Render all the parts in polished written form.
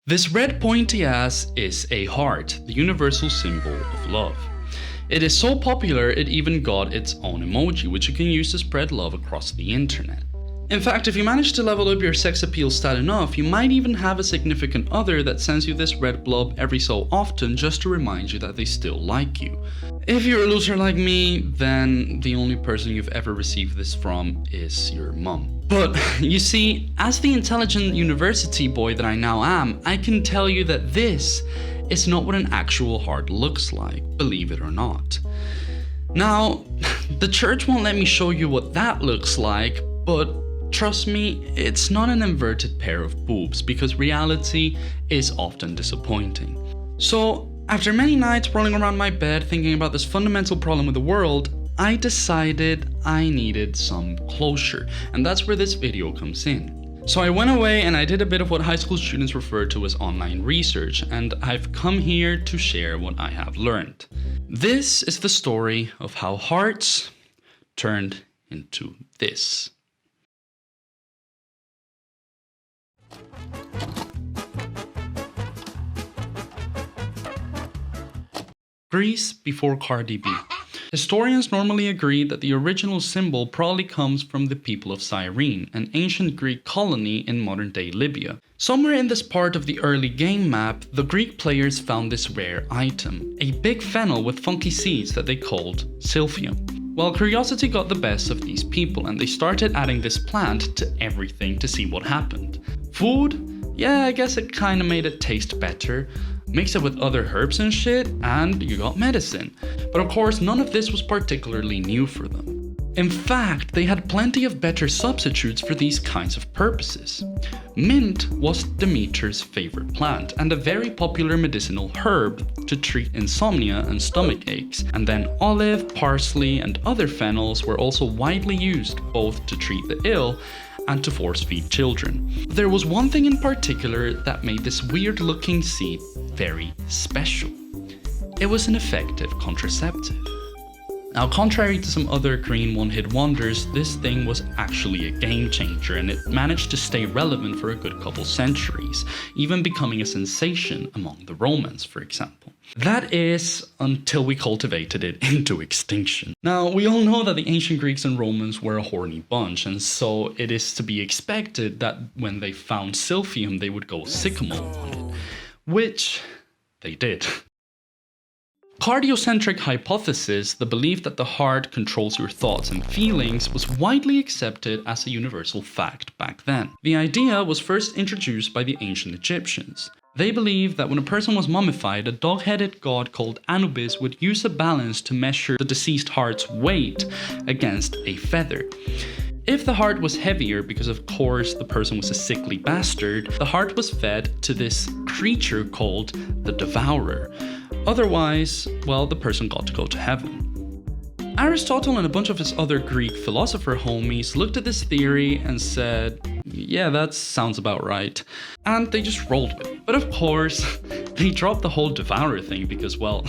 This red pointy ass is a heart, the universal symbol of love. It is so popular it even got its own emoji, which you can use to spread love across the internet. In fact, if you manage to level up your sex appeal stat enough, you might even have a significant other that sends you this red blob every so often just to remind you that they still like you. If you're a loser like me, then the only person you've ever received this from is your mum. But you see, as the intelligent university boy that I now am, I can tell you that this is not what an actual heart looks like, believe it or not. Now, the church won't let me show you what that looks like, but trust me, it's not an inverted pair of boobs, because reality is often disappointing. So, after many nights rolling around my bed thinking about this fundamental problem with the world, I decided I needed some closure, and that's where this video comes in. So I went away and I did a bit of what high school students refer to as online research, and I've come here to share what I have learned. This is the story of how hearts turned into this. Greece before Cardi B. Historians normally agree that the original symbol probably comes from the people of Cyrene, an ancient Greek colony in modern-day Libya. Somewhere in this part of the early game map, the Greek players found this rare item, a big fennel with funky seeds that they called silphium. Well, curiosity got the best of these people and they started adding this plant to everything to see what happened. Food? Yeah, I guess it kinda made it taste better. Mix it with other herbs and shit, and you got medicine. But of course, none of this was particularly new for them. In fact, they had plenty of better substitutes for these kinds of purposes. Mint was Demeter's favorite plant, and a very popular medicinal herb to treat insomnia and stomach aches. And then olive, parsley, and other fennels were also widely used both to treat the ill and to force-feed children. There was one thing in particular that made this weird-looking seed very special. It was an effective contraceptive. Now, contrary to some other green one-hit wonders, this thing was actually a game changer, and it managed to stay relevant for a good couple centuries, even becoming a sensation among the Romans, for example. That is, until we cultivated it into extinction. Now, we all know that the ancient Greeks and Romans were a horny bunch, and so it is to be expected that when they found silphium, they would go sicko on it, which they did. Cardiocentric hypothesis, the belief that the heart controls your thoughts and feelings, was widely accepted as a universal fact back then. The idea was first introduced by the ancient Egyptians. They believed that when a person was mummified, a dog-headed god called Anubis would use a balance to measure the deceased heart's weight against a feather. If the heart was heavier, because of course the person was a sickly bastard, the heart was fed to this creature called the devourer. Otherwise, well, the person got to go to heaven. Aristotle and a bunch of his other Greek philosopher homies looked at this theory and said, yeah, that sounds about right. And they just rolled with it. But of course, they dropped the whole devourer thing because, well,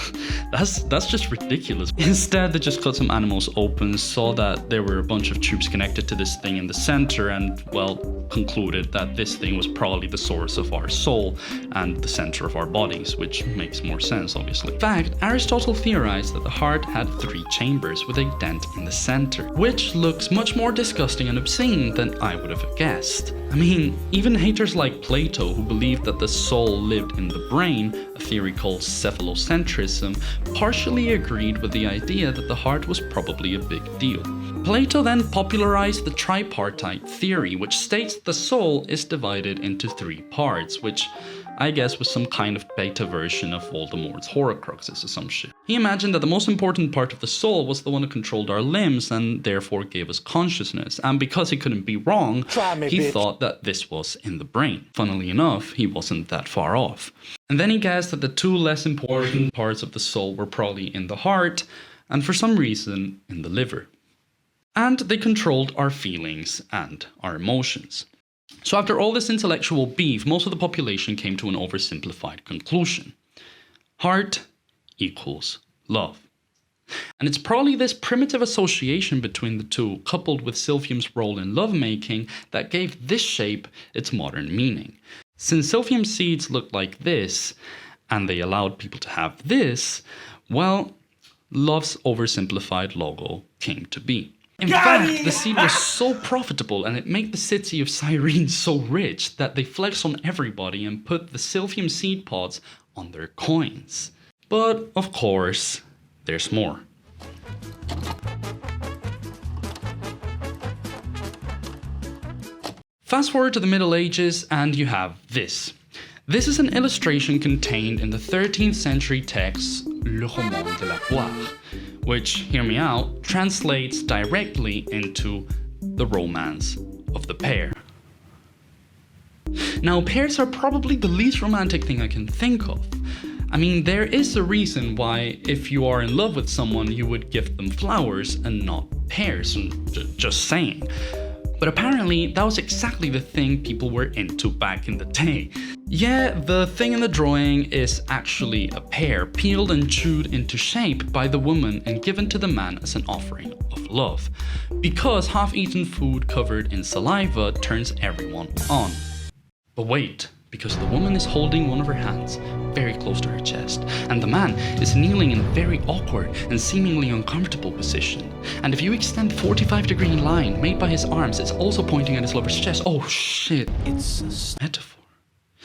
that's just ridiculous. Instead, they just cut some animals open, saw that there were a bunch of tubes connected to this thing in the center, and, well, concluded that this thing was probably the source of our soul and the center of our bodies, which makes more sense, obviously. In fact, Aristotle theorized that the heart had 3 chambers with a dent in the center, which looks much more disgusting and obscene than I would have guessed. I mean, even haters like Plato, who believed that the soul lived in the brain, a theory called cephalocentrism, partially agreed with the idea that the heart was probably a big deal. Plato then popularized the tripartite theory, which states the soul is divided into 3 parts, which I guess was some kind of beta version of Voldemort's Horcruxes or some shit. He imagined that the most important part of the soul was the one that controlled our limbs and therefore gave us consciousness, and because he couldn't be wrong, he thought that this was in the brain. Funnily enough, he wasn't that far off. And then he guessed that the 2 less important parts of the soul were probably in the heart, and for some reason, in the liver. And they controlled our feelings and our emotions. So after all this intellectual beef, most of the population came to an oversimplified conclusion. Heart equals love. And it's probably this primitive association between the two, coupled with silphium's role in lovemaking, that gave this shape its modern meaning. Since silphium seeds looked like this, and they allowed people to have this, well, love's oversimplified logo came to be. In fact, the seed was so profitable and it made the city of Cyrene so rich that they flexed on everybody and put the silphium seed pods on their coins. But, of course, there's more. Fast forward to the Middle Ages and you have this. This is an illustration contained in the 13th century text Le Roman de la Poire, which, hear me out, translates directly into the romance of the pear. Now, pears are probably the least romantic thing I can think of. I mean, there is a reason why if you are in love with someone, you would give them flowers and not pears, just saying. But apparently, that was exactly the thing people were into back in the day. Yeah, the thing in the drawing is actually a pear peeled and chewed into shape by the woman and given to the man as an offering of love. Because half-eaten food covered in saliva turns everyone on. But wait, because the woman is holding one of her hands very close to her chest, and the man is kneeling in a very awkward and seemingly uncomfortable position. And if you extend the 45-degree line made by his arms, it's also pointing at his lover's chest. Oh shit, it's a metaphor.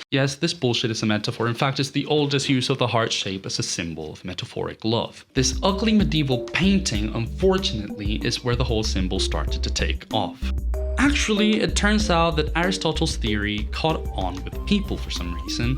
Yes, this bullshit is a metaphor. In fact, it's the oldest use of the heart shape as a symbol of metaphoric love. This ugly medieval painting, unfortunately, is where the whole symbol started to take off. Actually, it turns out that Aristotle's theory caught on with people for some reason.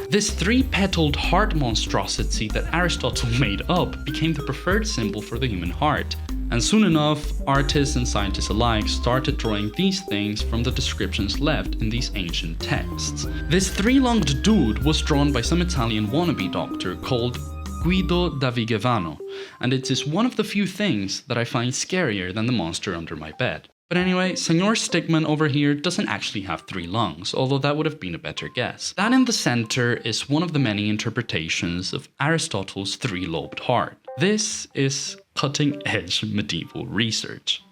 This three-petaled heart monstrosity that Aristotle made up became the preferred symbol for the human heart. And soon enough, artists and scientists alike started drawing these things from the descriptions left in these ancient texts. This three-lunged dude was drawn by some Italian wannabe doctor called Guido da Vigevano, and it is one of the few things that I find scarier than the monster under my bed. But anyway, Senor Stickman over here doesn't actually have three lungs, although that would have been a better guess. That in the center is one of the many interpretations of Aristotle's three-lobed heart. This is cutting-edge medieval research.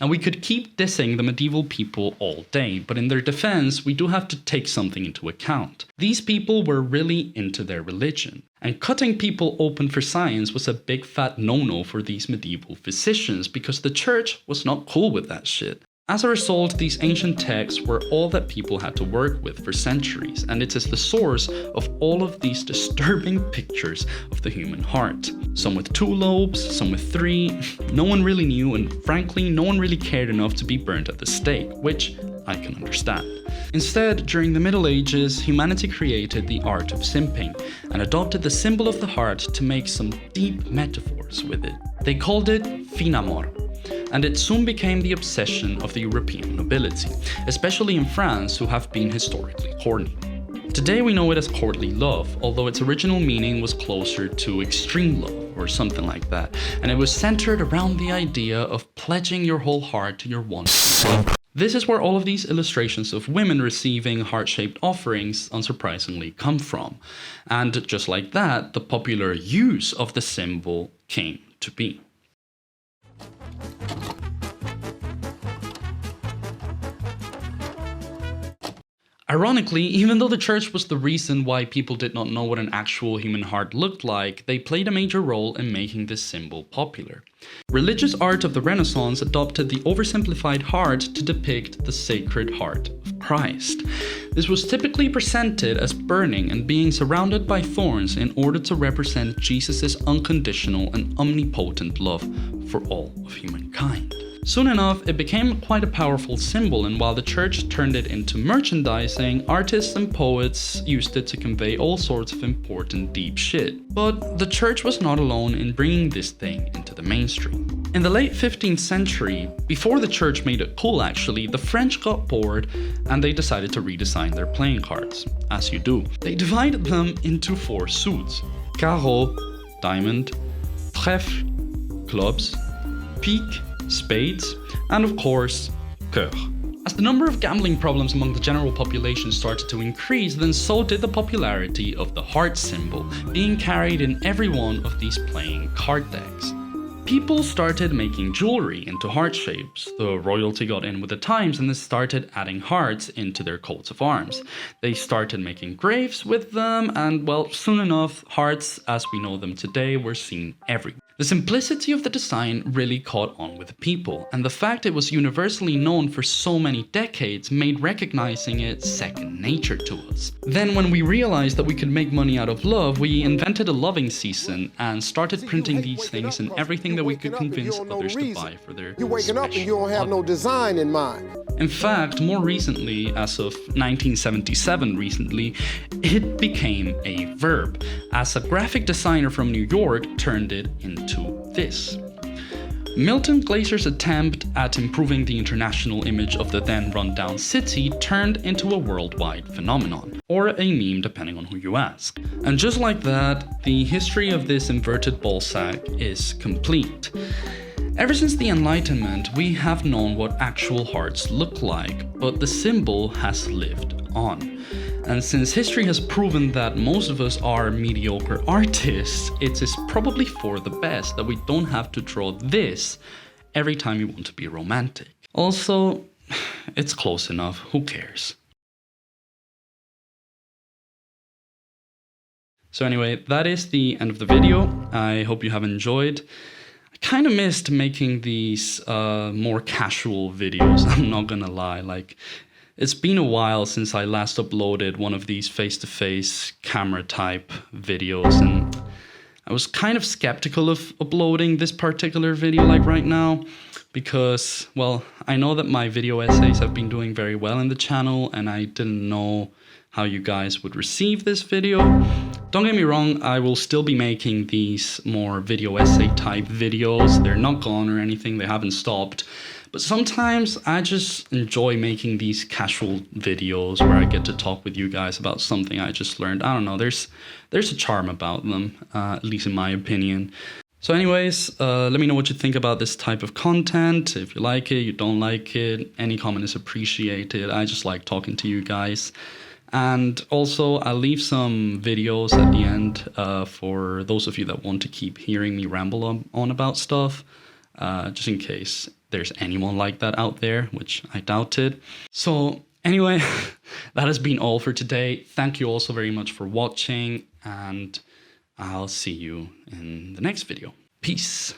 And we could keep dissing the medieval people all day, but in their defense, we do have to take something into account. These people were really into their religion, and cutting people open for science was a big fat no-no for these medieval physicians because the church was not cool with that shit. As a result, these ancient texts were all that people had to work with for centuries, and it is the source of all of these disturbing pictures of the human heart. Some with 2 lobes, some with 3, no one really knew, and frankly, no one really cared enough to be burnt at the stake, which I can understand. Instead, during the Middle Ages, humanity created the art of simping, and adopted the symbol of the heart to make some deep metaphors with it. They called it fin amor, and it soon became the obsession of the European nobility, especially in France, who have been historically horny. Today we know it as courtly love, although its original meaning was closer to extreme love or something like that, and it was centered around the idea of pledging your whole heart to your one. This is where all of these illustrations of women receiving heart-shaped offerings unsurprisingly come from, and just like that, the popular use of the symbol came to be. Ironically, even though the church was the reason why people did not know what an actual human heart looked like, they played a major role in making this symbol popular. Religious art of the Renaissance adopted the oversimplified heart to depict the Sacred Heart of Christ. This was typically presented as burning and being surrounded by thorns in order to represent Jesus' unconditional and omnipotent love for all of humankind. Soon enough, it became quite a powerful symbol, and while the church turned it into merchandising, artists and poets used it to convey all sorts of important deep shit. But the church was not alone in bringing this thing into the mainstream. In the late 15th century, before the church made it cool actually, the French got bored and they decided to redesign their playing cards, as you do. They divided them into 4 suits: carreau, diamond, trèfle, clubs, pique, spades, and of course, cœur. As the number of gambling problems among the general population started to increase, then so did the popularity of the heart symbol, being carried in every one of these playing card decks. People started making jewelry into heart shapes. The royalty got in with the times and they started adding hearts into their coats of arms. They started making graves with them, and well, soon enough, hearts as we know them today were seen everywhere. The simplicity of the design really caught on with the people, and the fact it was universally known for so many decades made recognizing it second nature to us. Then when we realized that we could make money out of love, we invented a loving season and started printing these things in everything that we could convince others to buy for their You're waking up and you don't have no design in mind. In fact, more recently, as of 1977 recently, it became a verb, as a graphic designer from New York turned it into this. Milton Glazer's attempt at improving the international image of the then rundown city turned into a worldwide phenomenon, or a meme depending on who you ask. And just like that, the history of this inverted ball sack is complete. Ever since the Enlightenment, we have known what actual hearts look like, but the symbol has lived on. And since history has proven that most of us are mediocre artists, it is probably for the best that we don't have to draw this every time we want to be romantic. Also, it's close enough, who cares? So anyway, that is the end of the video. I hope you have enjoyed. I kind of missed making these more casual videos, I'm not gonna lie. Like, it's been a while since I last uploaded one of these face-to-face camera type videos, and I was kind of skeptical of uploading this particular video like right now because, well, I know that my video essays have been doing very well in the channel and I didn't know how you guys would receive this video. Don't get me wrong, I will still be making these more video essay type videos. They're not gone or anything, they haven't stopped. But sometimes I just enjoy making these casual videos where I get to talk with you guys about something I just learned. I don't know, there's a charm about them, at least in my opinion. So anyways, let me know what you think about this type of content. If you like it, you don't like it, any comment is appreciated. I just like talking to you guys. And also, I'll leave some videos at the end for those of you that want to keep hearing me ramble on about stuff, just in case there's anyone like that out there, which I doubt it. So anyway, that has been all for today. Thank you all so very much for watching, and I'll see you in the next video. Peace.